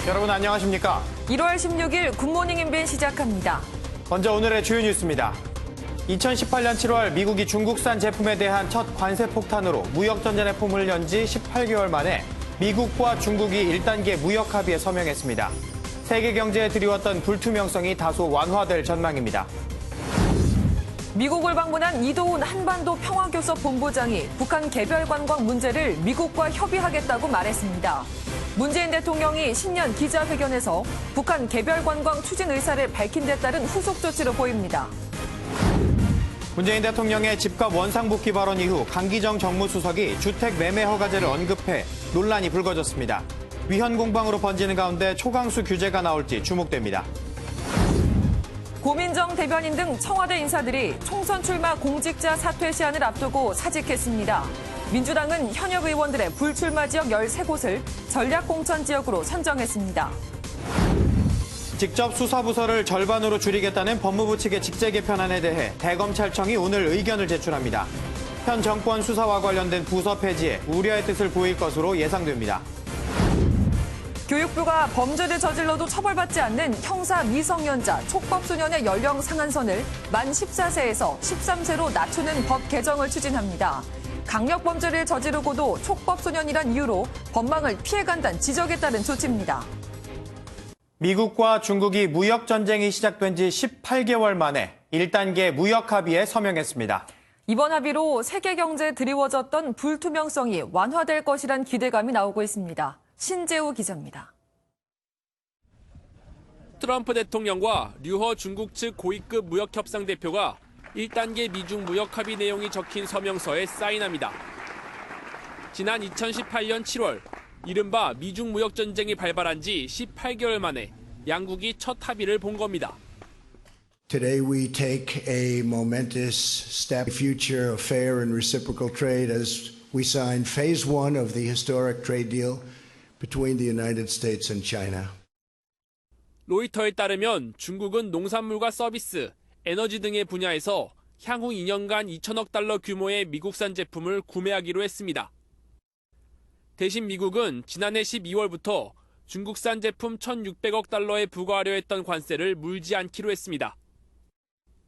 여러분 안녕하십니까? 1월 16일 굿모닝 인벤 시작합니다. 먼저 오늘의 주요 뉴스입니다. 2018년 7월 미국이 중국산 제품에 대한 첫 관세 폭탄으로 무역전쟁의 폼을 연 지 18개월 만에 미국과 중국이 1단계 무역 합의에 서명했습니다. 세계 경제에 드리웠던 불투명성이 다소 완화될 전망입니다. 미국을 방문한 이도훈 한반도 평화교섭 본부장이 북한 개별 관광 문제를 미국과 협의하겠다고 말했습니다. 문재인 대통령이 신년 기자회견에서 북한 개별 관광 추진 의사를 밝힌 데 따른 후속 조치로 보입니다. 문재인 대통령의 집값 원상복귀 발언 이후 강기정 정무수석이 주택 매매 허가제를 언급해 논란이 불거졌습니다. 위헌 공방으로 번지는 가운데 초강수 규제가 나올지 주목됩니다. 고민정 대변인 등 청와대 인사들이 총선 출마 공직자 사퇴 시한을 앞두고 사직했습니다. 민주당은 현역 의원들의 불출마 지역 13곳을 전략공천 지역으로 선정했습니다. 직접 수사부서를 절반으로 줄이겠다는 법무부 측의 직제 개편안에 대해 대검찰청이 오늘 의견을 제출합니다. 현 정권 수사와 관련된 부서 폐지에 우려의 뜻을 보일 것으로 예상됩니다. 교육부가 범죄를 저질러도 처벌받지 않는 형사 미성년자 촉법소년의 연령 상한선을 만 14세에서 13세로 낮추는 법 개정을 추진합니다. 강력범죄를 저지르고도 촉법소년이란 이유로 법망을 피해간다는 지적에 따른 조치입니다. 미국과 중국이 무역전쟁이 시작된 지 18개월 만에 1단계 무역 합의에 서명했습니다. 이번 합의로 세계 경제에 드리워졌던 불투명성이 완화될 것이란 기대감이 나오고 있습니다. 신재우 기자입니다. 트럼프 대통령과 류허 중국 측 고위급 무역협상 대표가 1단계 미중 무역 합의 내용이 적힌 서명서에 사인합니다. 지난 2018년 7월 이른바 미중 무역 전쟁이 발발한 지 18개월 만에 양국이 첫 합의를 본 겁니다. Today we take a momentous step in the future of fair and reciprocal trade as we sign phase 1 of the historic trade deal between the United States and China. 로이터에 따르면 중국은 농산물과 서비스, 에너지 등의 분야에서 향후 2년간 2천억 달러 규모의 미국산 제품을 구매하기로 했습니다. 대신 미국은 지난해 12월부터 중국산 제품 1,600억 달러에 부과하려 했던 관세를 물지 않기로 했습니다.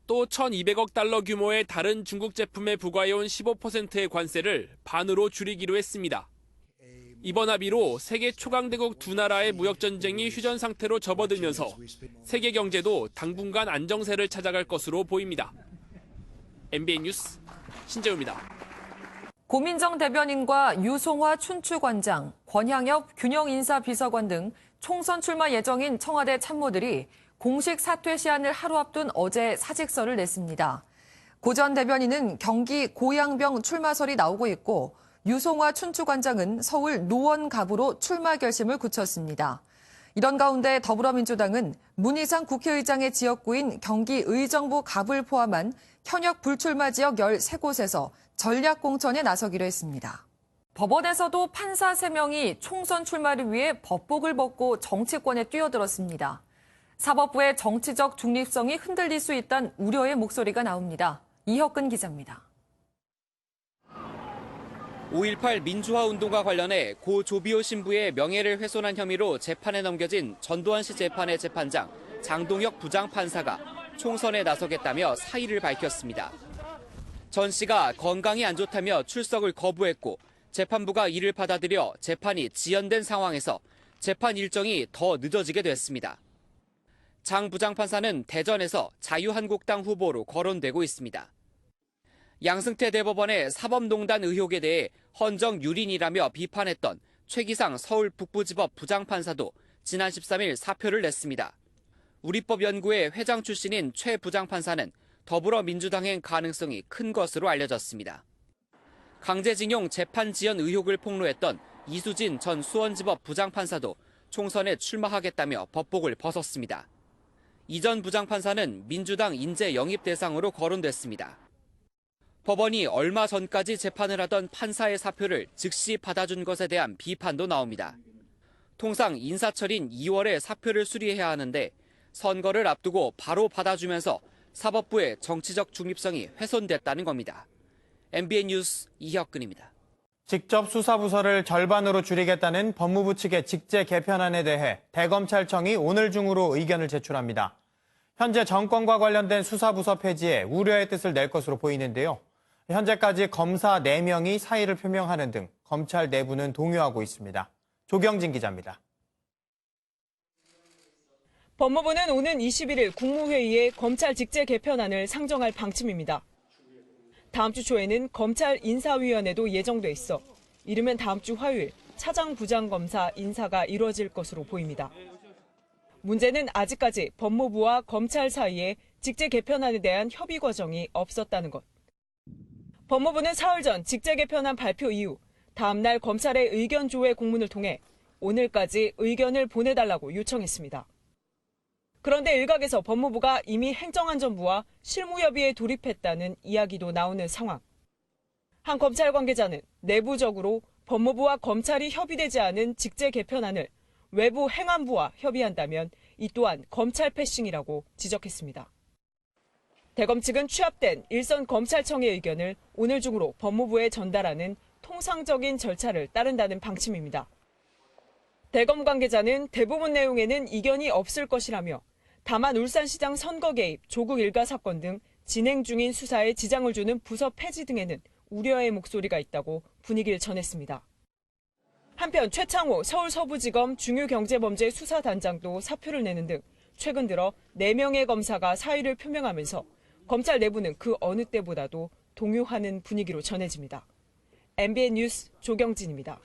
또 1,200억 달러 규모의 다른 중국 제품에 부과해온 15%의 관세를 반으로 줄이기로 했습니다. 이번 합의로 세계 초강대국 두 나라의 무역전쟁이 휴전 상태로 접어들면서 세계 경제도 당분간 안정세를 찾아갈 것으로 보입니다. MBN 뉴스 신재우입니다. 고민정 대변인과 유송화 춘추관장, 권향엽 균형인사비서관 등 총선 출마 예정인 청와대 참모들이 공식 사퇴 시한을 하루 앞둔 어제 사직서를 냈습니다. 고 전 대변인은 경기 고양병 출마설이 나오고 있고 유송화 춘추관장은 서울 노원갑으로 출마 결심을 굳혔습니다. 이런 가운데 더불어민주당은 문희상 국회의장의 지역구인 경기 의정부 갑을 포함한 현역 불출마 지역 13곳에서 전략공천에 나서기로 했습니다. 법원에서도 판사 3명이 총선 출마를 위해 법복을 벗고 정치권에 뛰어들었습니다. 사법부의 정치적 중립성이 흔들릴 수 있다는 우려의 목소리가 나옵니다. 이혁근 기자입니다. 5.18 민주화 운동과 관련해 고 조비오 신부의 명예를 훼손한 혐의로 재판에 넘겨진 전두환 씨 재판의 재판장 장동혁 부장판사가 총선에 나서겠다며 사의를 밝혔습니다. 전 씨가 건강이 안 좋다며 출석을 거부했고 재판부가 이를 받아들여 재판이 지연된 상황에서 재판 일정이 더 늦어지게 됐습니다. 장 부장판사는 대전에서 자유한국당 후보로 거론되고 있습니다. 양승태 대법원의 사법농단 의혹에 대해 헌정 유린이라며 비판했던 최기상 서울 북부지법 부장판사도 지난 13일 사표를 냈습니다. 우리법연구회 회장 출신인 최 부장판사는 더불어민주당행 가능성이 큰 것으로 알려졌습니다. 강제징용 재판 지연 의혹을 폭로했던 이수진 전 수원지법 부장판사도 총선에 출마하겠다며 법복을 벗었습니다. 이 전 부장판사는 민주당 인재 영입 대상으로 거론됐습니다. 법원이 얼마 전까지 재판을 하던 판사의 사표를 즉시 받아준 것에 대한 비판도 나옵니다. 통상 인사철인 2월에 사표를 수리해야 하는데 선거를 앞두고 바로 받아주면서 사법부의 정치적 중립성이 훼손됐다는 겁니다. MBN 뉴스 이혁근입니다. 직접 수사부서를 절반으로 줄이겠다는 법무부 측의 직제 개편안에 대해 대검찰청이 오늘 중으로 의견을 제출합니다. 현재 정권과 관련된 수사부서 폐지에 우려의 뜻을 낼 것으로 보이는데요. 현재까지 검사 4명이 사의를 표명하는 등 검찰 내부는 동요하고 있습니다. 조경진 기자입니다. 법무부는 오는 21일 국무회의에 검찰 직제 개편안을 상정할 방침입니다. 다음 주 초에는 검찰 인사위원회도 예정돼 있어 이르면 다음 주 화요일 차장 부장검사 인사가 이루어질 것으로 보입니다. 문제는 아직까지 법무부와 검찰 사이에 직제 개편안에 대한 협의 과정이 없었다는 것. 법무부는 사흘 전 직제 개편안 발표 이후 다음 날 검찰의 의견 조회 공문을 통해 오늘까지 의견을 보내달라고 요청했습니다. 그런데 일각에서 법무부가 이미 행정안전부와 실무협의에 돌입했다는 이야기도 나오는 상황. 한 검찰 관계자는 내부적으로 법무부와 검찰이 협의되지 않은 직제 개편안을 외부 행안부와 협의한다면 이 또한 검찰 패싱이라고 지적했습니다. 대검 측은 취합된 일선 검찰청의 의견을 오늘 중으로 법무부에 전달하는 통상적인 절차를 따른다는 방침입니다. 대검 관계자는 대부분 내용에는 이견이 없을 것이라며 다만 울산시장 선거 개입, 조국 일가 사건 등 진행 중인 수사에 지장을 주는 부서 폐지 등에는 우려의 목소리가 있다고 분위기를 전했습니다. 한편 최창호 서울서부지검 중유경제범죄수사단장도 사표를 내는 등 최근 들어 4명의 검사가 사의를 표명하면서 검찰 내부는 그 어느 때보다도 동요하는 분위기로 전해집니다. MBN 뉴스 조경진입니다.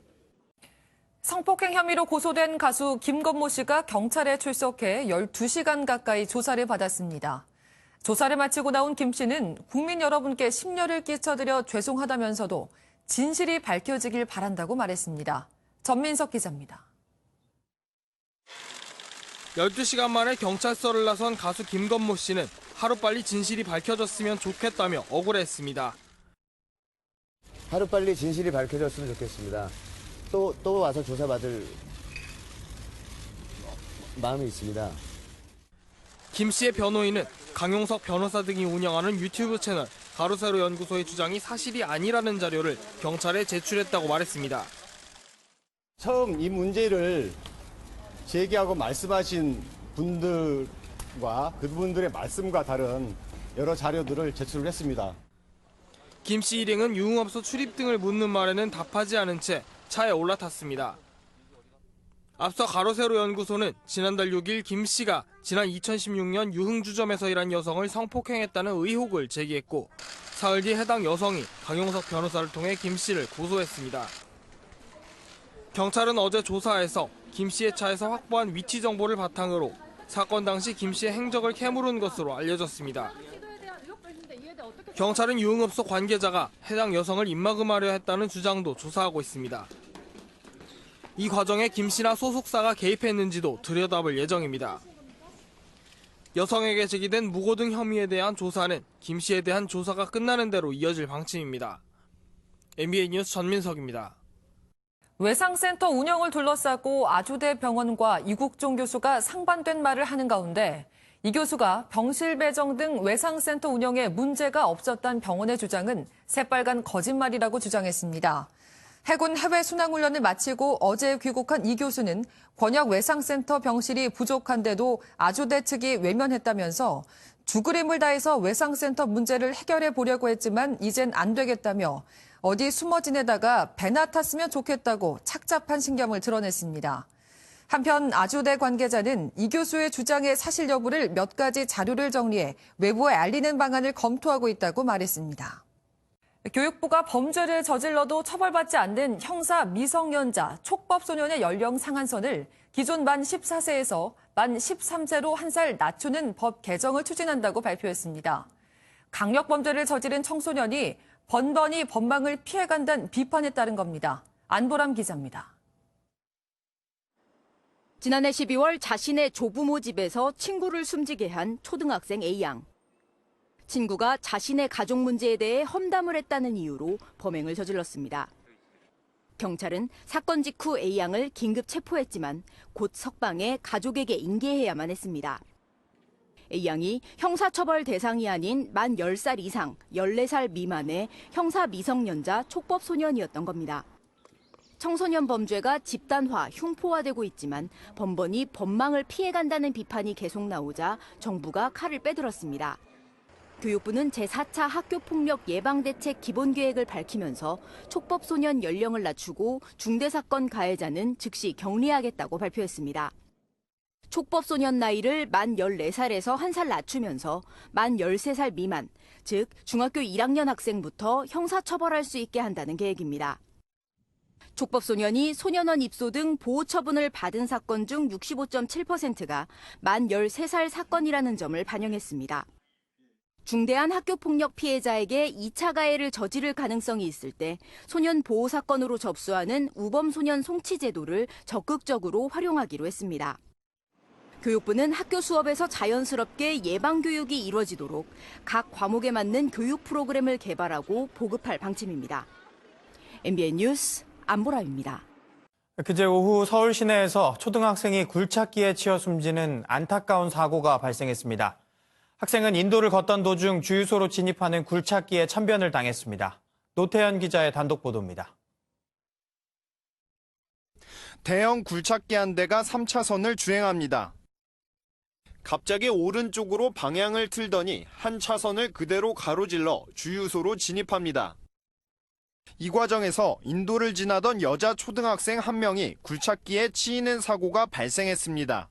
성폭행 혐의로 고소된 가수 김건모 씨가 경찰에 출석해 12시간 가까이 조사를 받았습니다. 조사를 마치고 나온 김 씨는 국민 여러분께 심려를 끼쳐드려 죄송하다면서도 진실이 밝혀지길 바란다고 말했습니다. 전민석 기자입니다. 12시간 만에 경찰서를 나선 가수 김건모 씨는 하루빨리 진실이 밝혀졌으면 좋겠다며 억울해했습니다. 하루빨리 진실이 밝혀졌으면 좋겠습니다. 또 와서 조사받을 마음이 있습니다. 김 씨의 변호인은 강용석 변호사 등이 운영하는 유튜브 채널 가로세로 연구소의 주장이 사실이 아니라는 자료를 경찰에 제출했다고 말했습니다. 처음 이 문제를 제기하고 말씀하신 분들과 그분들의 말씀과 다른 여러 자료들을 제출을 했습니다. 김 씨 일행은 유흥업소 출입 등을 묻는 말에는 답하지 않은 채 차에 올라탔습니다. 앞서 가로세로 연구소는 지난달 6일 김 씨가 지난 2016년 유흥주점에서 일한 여성을 성폭행했다는 의혹을 제기했고 사흘 뒤 해당 여성이 강용석 변호사를 통해 김 씨를 고소했습니다. 경찰은 어제 조사에서 김 씨의 차에서 확보한 위치 정보를 바탕으로 사건 당시 김 씨의 행적을 캐물은 것으로 알려졌습니다. 경찰은 유흥업소 관계자가 해당 여성을 입막음하려 했다는 주장도 조사하고 있습니다. 이 과정에 김 씨나 소속사가 개입했는지도 들여다볼 예정입니다. 여성에게 제기된 무고 등 혐의에 대한 조사는 김 씨에 대한 조사가 끝나는 대로 이어질 방침입니다. MBN 뉴스 전민석입니다. 외상센터 운영을 둘러싸고 아주대 병원과 이국종 교수가 상반된 말을 하는 가운데 이 교수가 병실 배정 등 외상센터 운영에 문제가 없었다는 병원의 주장은 새빨간 거짓말이라고 주장했습니다. 해군 해외 순항훈련을 마치고 어제 귀국한 이 교수는 권역 외상센터 병실이 부족한데도 아주대 측이 외면했다면서 죽을 힘을 다해서 외상센터 문제를 해결해 보려고 했지만 이젠 안 되겠다며 어디 숨어 지내다가 배나 탔으면 좋겠다고 착잡한 신경을 드러냈습니다. 한편 아주대 관계자는 이 교수의 주장의 사실 여부를 몇 가지 자료를 정리해 외부에 알리는 방안을 검토하고 있다고 말했습니다. 교육부가 범죄를 저질러도 처벌받지 않는 형사 미성년자 촉법소년의 연령 상한선을 기존 만 14세에서 만 13세로 1살 낮추는 법 개정을 추진한다고 발표했습니다. 강력범죄를 저지른 청소년이 번번이 법망을 피해간다는 비판에 따른 겁니다. 안보람 기자입니다. 지난해 12월 자신의 조부모 집에서 친구를 숨지게 한 초등학생 A양. 친구가 자신의 가족 문제에 대해 험담을 했다는 이유로 범행을 저질렀습니다. 경찰은 사건 직후 A양을 긴급 체포했지만 곧 석방해 가족에게 인계해야만 했습니다. A양이 형사처벌 대상이 아닌 만 10살 이상, 14살 미만의 형사 미성년자 촉법 소년이었던 겁니다. 청소년 범죄가 집단화, 흉포화되고 있지만 번번이 법망을 피해간다는 비판이 계속 나오자 정부가 칼을 빼들었습니다. 교육부는 제4차 학교폭력 예방대책 기본계획을 밝히면서 촉법소년 연령을 낮추고 중대사건 가해자는 즉시 격리하겠다고 발표했습니다. 촉법소년 나이를 만 14살에서 1살 낮추면서 만 13살 미만, 즉 중학교 1학년 학생부터 형사처벌할 수 있게 한다는 계획입니다. 촉법소년이 소년원 입소 등 보호처분을 받은 사건 중 65.7%가 만 13살 사건이라는 점을 반영했습니다. 중대한 학교폭력 피해자에게 2차 가해를 저지를 가능성이 있을 때 소년 보호 사건으로 접수하는 우범소년 송치 제도를 적극적으로 활용하기로 했습니다. 교육부는 학교 수업에서 자연스럽게 예방교육이 이루어지도록 각 과목에 맞는 교육 프로그램을 개발하고 보급할 방침입니다. MBN 뉴스 안보라입니다. 그제 오후 서울 시내에서 초등학생이 굴착기에 치여 숨지는 안타까운 사고가 발생했습니다. 학생은 인도를 걷던 도중 주유소로 진입하는 굴착기에 참변을 당했습니다. 노태현 기자의 단독 보도입니다. 대형 굴착기 한 대가 3차선을 주행합니다. 갑자기 오른쪽으로 방향을 틀더니 한 차선을 그대로 가로질러 주유소로 진입합니다. 이 과정에서 인도를 지나던 여자 초등학생 한 명이 굴착기에 치이는 사고가 발생했습니다.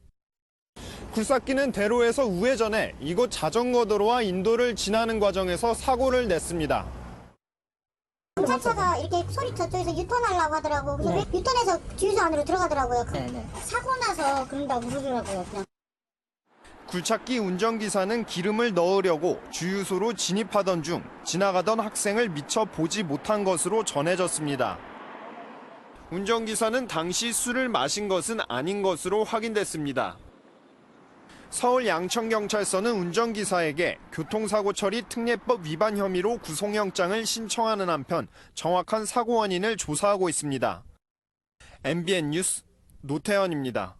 굴삭기는 대로에서 우회전해 이곳 자전거도로와 인도를 지나는 과정에서 사고를 냈습니다. 경찰차가 이렇게 소리 저쪽에서 유턴하려고 하더라고요. 그래서 유턴해서 주유소 안으로 들어가더라고요. 사고 나서 그런다고 그러더라고요. 그냥. 굴착기 운전기사는 기름을 넣으려고 주유소로 진입하던 중 지나가던 학생을 미처 보지 못한 것으로 전해졌습니다. 운전기사는 당시 술을 마신 것은 아닌 것으로 확인됐습니다. 서울 양천경찰서는 운전기사에게 교통사고 처리 특례법 위반 혐의로 구속영장을 신청하는 한편 정확한 사고 원인을 조사하고 있습니다. MBN 뉴스 노태현입니다.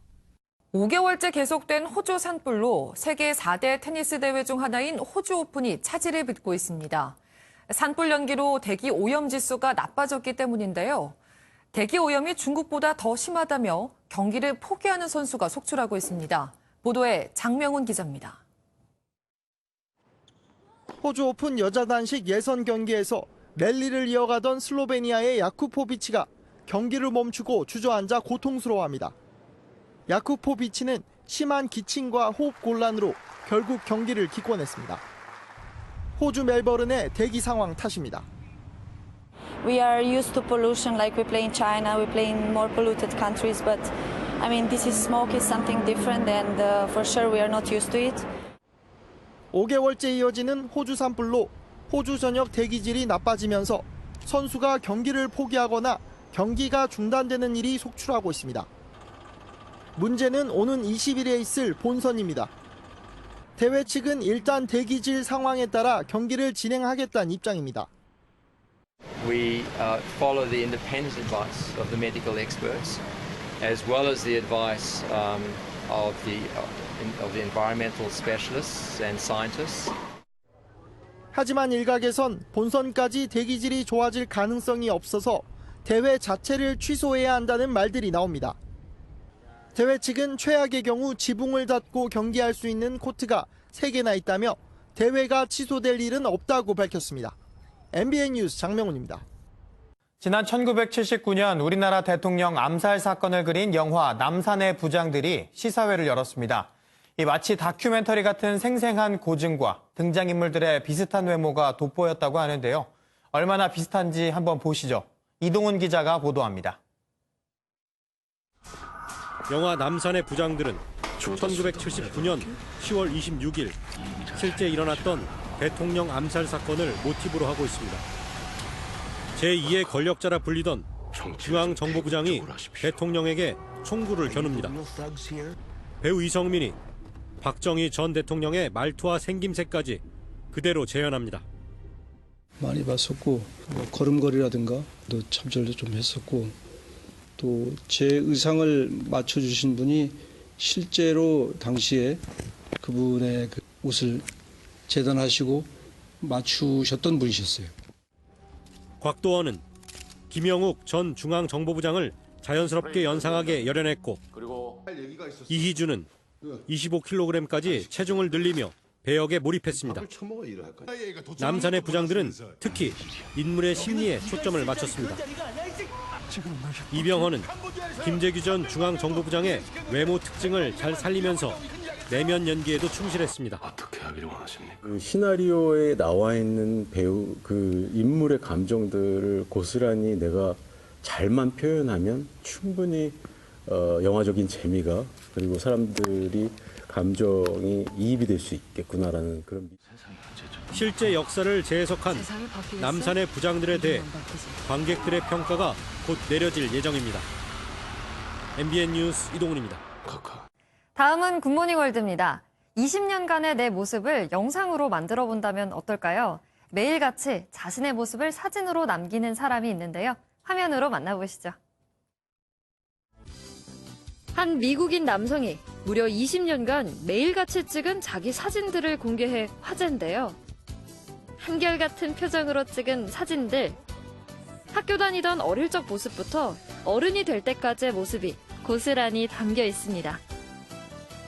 5개월째 계속된 호주 산불로 세계 4대 테니스 대회 중 하나인 호주 오픈이 차질을 빚고 있습니다. 산불 연기로 대기 오염 지수가 나빠졌기 때문인데요. 대기 오염이 중국보다 더 심하다며 경기를 포기하는 선수가 속출하고 있습니다. 보도에 장명훈 기자입니다. 호주 오픈 여자 단식 예선 경기에서 랠리를 이어가던 슬로베니아의 야쿠포비치가 경기를 멈추고 주저앉아 고통스러워합니다. 야쿠포비치는 심한 기침과 호흡 곤란으로 결국 경기를 기권했습니다. 호주 멜버른의 대기 상황 탓입니다. We are used to pollution like we play in China, we play in more polluted countries, but I mean this is smoke is something different and for sure we are not used to it. 5개월째 이어지는 호주 산불로 호주 전역 대기질이 나빠지면서 선수가 경기를 포기하거나 경기가 중단되는 일이 속출하고 있습니다. 문제는 오는 20일에 있을 본선입니다. 대회 측은 일단 대기질 상황에 따라 경기를 진행하겠다는 입장입니다. We follow the independent advice of the medical experts, as well as the advice of the environmental specialists and scientists. 하지만 일각에선 본선까지 대기질이 좋아질 가능성이 없어서 대회 자체를 취소해야 한다는 말들이 나옵니다. 대회 측은 최악의 경우 지붕을 닫고 경기할 수 있는 코트가 3개나 있다며 대회가 취소될 일은 없다고 밝혔습니다. MBN 뉴스 장명훈입니다. 지난 1979년 우리나라 대통령 암살 사건을 그린 영화 남산의 부장들이 시사회를 열었습니다. 이 마치 다큐멘터리 같은 생생한 고증과 등장인물들의 비슷한 외모가 돋보였다고 하는데요. 얼마나 비슷한지 한번 보시죠. 이동훈 기자가 보도합니다. 영화 남산의 부장들은 1979년 10월 26일 실제 일어났던 대통령 암살 사건을 모티브로 하고 있습니다. 제2의 권력자라 불리던 중앙정보부장이 대통령에게 총구를 겨눕니다. 배우 이성민이 박정희 전 대통령의 말투와 생김새까지 그대로 재현합니다. 많이 봤었고 걸음걸이라든가 또 참절도 좀 했었고 또 제 의상을 맞춰주신 분이 실제로 당시에 그분의 옷을 재단하시고 맞추셨던 분이셨어요. 곽도원은 김영욱 전 중앙정보부장을 자연스럽게 연상하게 열연했고 이희준은 25kg까지 체중을 늘리며 배역에 몰입했습니다. 남산의 부장들은 특히 인물의 심리에 초점을 맞췄습니다. 이병헌은 김재규 전 중앙정보부장의 외모 특징을 잘 살리면서 내면 연기에도 충실했습니다. 어떻게 하기를 원하십니까? 그 시나리오에 나와 있는 배우 그 인물의 감정들을 고스란히 내가 잘만 표현하면 충분히 영화적인 재미가 그리고 사람들이 감정이 이입이 될 수 있겠구나라는 그런. 실제 역사를 재해석한 남산의 부장들에 대해 관객들의 평가가 곧 내려질 예정입니다. MBN 뉴스 이동훈입니다. 다음은 굿모닝 월드입니다. 20년간의 내 모습을 영상으로 만들어 본다면 어떨까요? 매일같이 자신의 모습을 사진으로 남기는 사람이 있는데요. 화면으로 만나보시죠. 한 미국인 남성이 무려 20년간 매일같이 찍은 자기 사진들을 공개해 화제인데요. 한결같은 표정으로 찍은 사진들. 학교 다니던 어릴 적 모습부터 어른이 될 때까지의 모습이 고스란히 담겨 있습니다.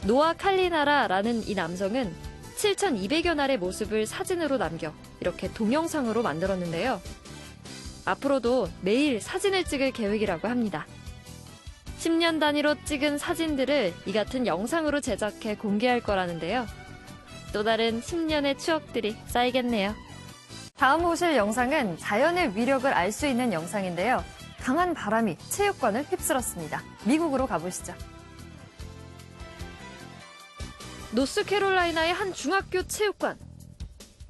노아 칼리나라라는 이 남성은 7,200여 날의 모습을 사진으로 남겨 이렇게 동영상으로 만들었는데요. 앞으로도 매일 사진을 찍을 계획이라고 합니다. 10년 단위로 찍은 사진들을 이 같은 영상으로 제작해 공개할 거라는데요. 또 다른 10년의 추억들이 쌓이겠네요. 다음 보실 영상은 자연의 위력을 알 수 있는 영상인데요. 강한 바람이 체육관을 휩쓸었습니다. 미국으로 가보시죠. 노스캐롤라이나의 한 중학교 체육관.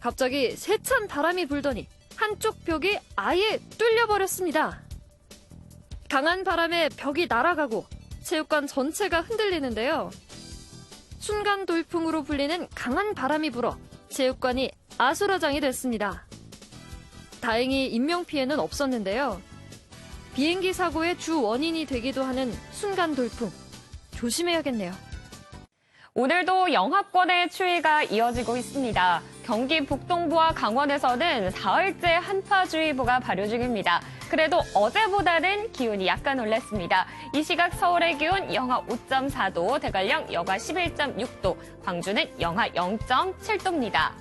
갑자기 세찬 바람이 불더니 한쪽 벽이 아예 뚫려버렸습니다. 강한 바람에 벽이 날아가고 체육관 전체가 흔들리는데요. 순간 돌풍으로 불리는 강한 바람이 불어 체육관이 아수라장이 됐습니다. 다행히 인명피해는 없었는데요. 비행기 사고의 주 원인이 되기도 하는 순간 돌풍. 조심해야겠네요. 오늘도 영하권의 추위가 이어지고 있습니다. 경기 북동부와 강원에서는 사흘째 한파주의보가 발효 중입니다. 그래도 어제보다는 기온이 약간 올랐습니다. 이 시각 서울의 기온 영하 5.4도, 대관령 영하 11.6도, 광주는 영하 0.7도입니다.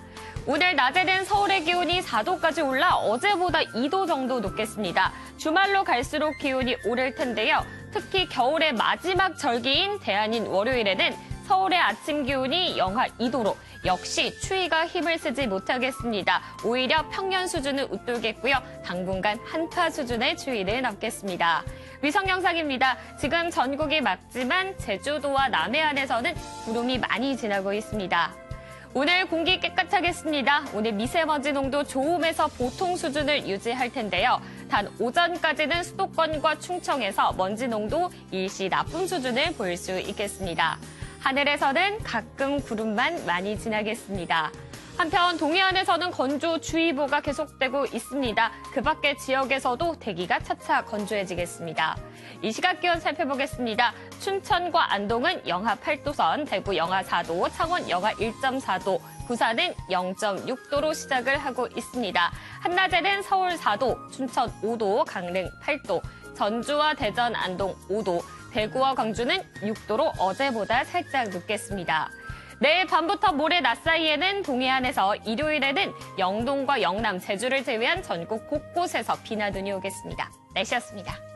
오늘 낮에는 서울의 기온이 4도까지 올라 어제보다 2도 정도 높겠습니다. 주말로 갈수록 기온이 오를 텐데요. 특히 겨울의 마지막 절기인 대안인 월요일에는 서울의 아침 기온이 영하 2도로 역시 추위가 힘을 쓰지 못하겠습니다. 오히려 평년 수준을 웃돌겠고요. 당분간 한파 수준의 추위를 남겠습니다. 위성 영상입니다. 지금 전국이 맑지만 제주도와 남해안에서는 구름이 많이 지나고 있습니다. 오늘 공기 깨끗하겠습니다. 오늘 미세먼지 농도 좋음에서 보통 수준을 유지할 텐데요. 단 오전까지는 수도권과 충청에서 먼지 농도 일시 나쁨 수준을 보일 수 있겠습니다. 하늘에서는 가끔 구름만 많이 지나겠습니다. 한편 동해안에서는 건조주의보가 계속되고 있습니다. 그 밖의 지역에서도 대기가 차차 건조해지겠습니다. 이 시각 기온 살펴보겠습니다. 춘천과 안동은 영하 8도 선, 대구 영하 4도, 창원 영하 1.4도, 부산은 0.6도로 시작을 하고 있습니다. 한낮에는 서울 4도, 춘천 5도, 강릉 8도, 전주와 대전, 안동 5도, 대구와 광주는 6도로 어제보다 살짝 높겠습니다. 내일 밤부터 모레 낮 사이에는 동해안에서, 일요일에는 영동과 영남, 제주를 제외한 전국 곳곳에서 비나 눈이 오겠습니다. 날씨였습니다.